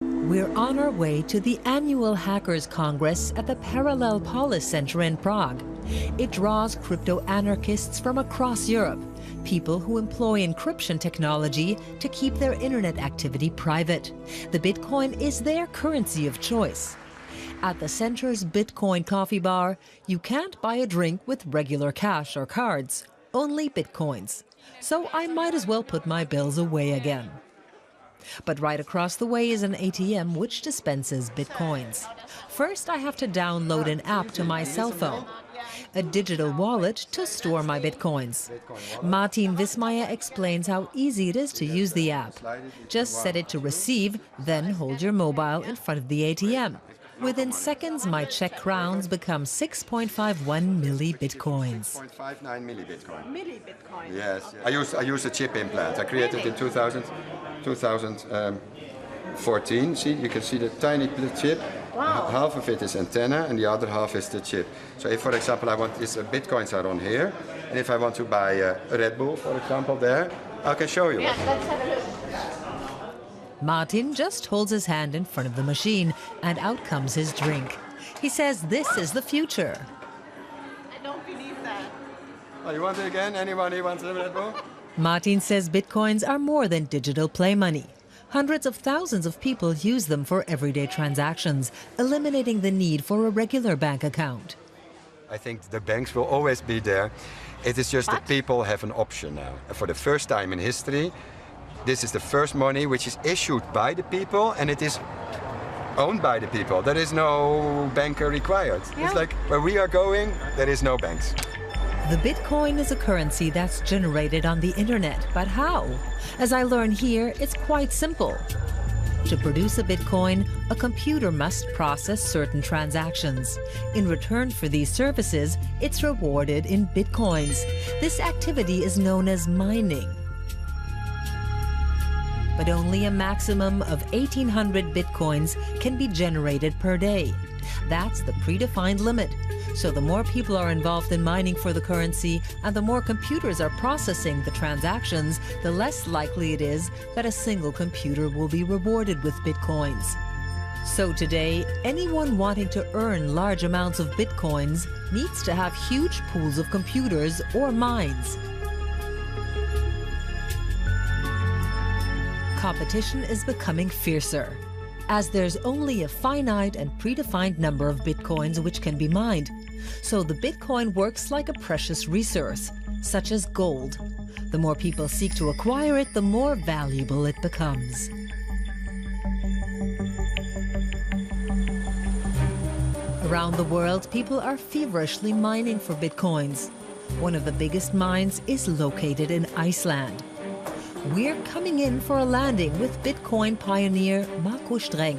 We're on our way to the annual Hackers Congress at the Parallel Polis Center in Prague. It draws crypto-anarchists from across Europe, people who employ encryption technology to keep their internet activity private. The Bitcoin is their currency of choice. At the center's Bitcoin coffee bar, you can't buy a drink with regular cash or cards, only Bitcoins. So I might as well put my bills away again. But right across the way is an ATM which dispenses Bitcoins. First, I have to download an app to my cell phone, a digital wallet to store my Bitcoins. Martin Wismeier explains how easy it is to use the app. Just set it to receive, then hold your mobile in front of the ATM. Within seconds, my Czech crowns become 6.51 milli Bitcoins. 6.59 milli Bitcoin. Milli Bitcoin. Yes, I use a chip implant. I created in 2014. See, you can see the tiny chip. Wow. Half of it is antenna and the other half is the chip. So if, for example, I want these Bitcoins are on here, and if I want to buy a Red Bull, for example, there, I can show you. Yeah, let's have a look. Martin just holds his hand in front of the machine, and out comes his drink. He says this is the future. I don't believe that. Oh, you want it again? Anybody wants a Red Bull? Martin says Bitcoins are more than digital play money. Hundreds of thousands of people use them for everyday transactions, eliminating the need for a regular bank account. I think the banks will always be there. It is just that people have an option now. For the first time in history, this is the first money which is issued by the people and it is owned by the people. There is no banker required. Yeah. It's like where we are going, there is no banks. The Bitcoin is a currency that's generated on the internet, but how? As I learn here, it's quite simple. To produce a Bitcoin, a computer must process certain transactions. In return for these services, it's rewarded in Bitcoins. This activity is known as mining. But only a maximum of 1,800 Bitcoins can be generated per day. That's the predefined limit. So the more people are involved in mining for the currency and the more computers are processing the transactions, the less likely it is that a single computer will be rewarded with Bitcoins. So today, anyone wanting to earn large amounts of Bitcoins needs to have huge pools of computers or mines. Competition is becoming fiercer, as there's only a finite and predefined number of Bitcoins which can be mined. So the Bitcoin works like a precious resource, such as gold. The more people seek to acquire it, the more valuable it becomes. Around the world, people are feverishly mining for Bitcoins. One of the biggest mines is located in Iceland. We're coming in for a landing with Bitcoin pioneer Markus Streng.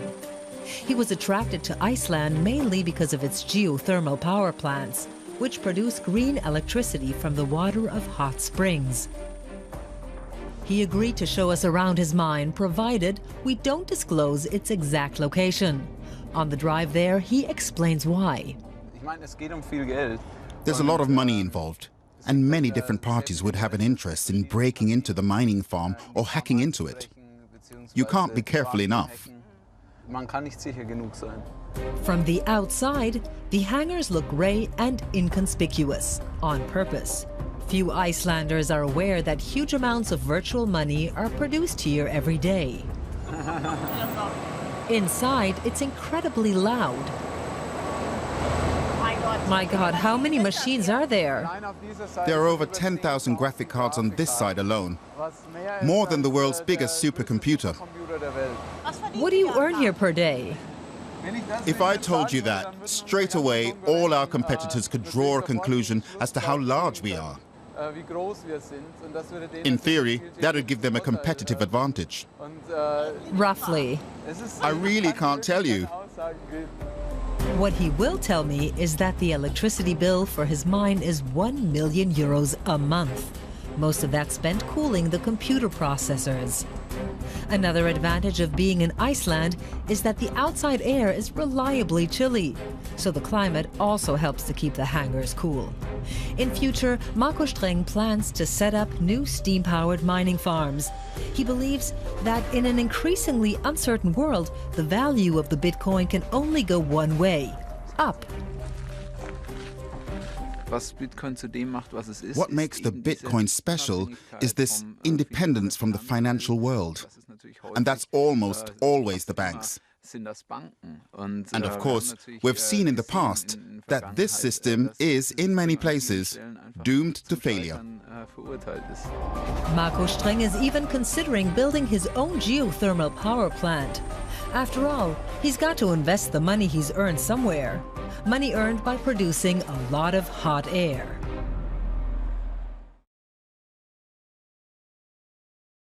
He was attracted to Iceland mainly because of its geothermal power plants, which produce green electricity from the water of hot springs. He agreed to show us around his mine, provided we don't disclose its exact location. On the drive there, he explains why. There's a lot of money involved. And many different parties would have an interest in breaking into the mining farm or hacking into it. You can't be careful enough. From the outside, the hangars look grey and inconspicuous, on purpose. Few Icelanders are aware that huge amounts of virtual money are produced here every day. Inside, it's incredibly loud. My God, how many machines are there? There are over 10,000 graphic cards on this side alone. More than the world's biggest supercomputer. What do you earn here per day? If I told you that, straight away, all our competitors could draw a conclusion as to how large we are. In theory, that would give them a competitive advantage. Roughly. I really can't tell you. What he will tell me is that the electricity bill for his mine is €1 million a month. Most of that spent cooling the computer processors. Another advantage of being in Iceland is that the outside air is reliably chilly, so the climate also helps to keep the hangars cool. In future, Marco Streng plans to set up new steam-powered mining farms. He believes that in an increasingly uncertain world, the value of the Bitcoin can only go one way, up. What makes the Bitcoin special is this independence from the financial world. And that's almost always the banks. And of course, we've seen in the past that this system is, in many places, doomed to failure. Marco Streng is even considering building his own geothermal power plant. After all, he's got to invest the money he's earned somewhere. Money earned by producing a lot of hot air.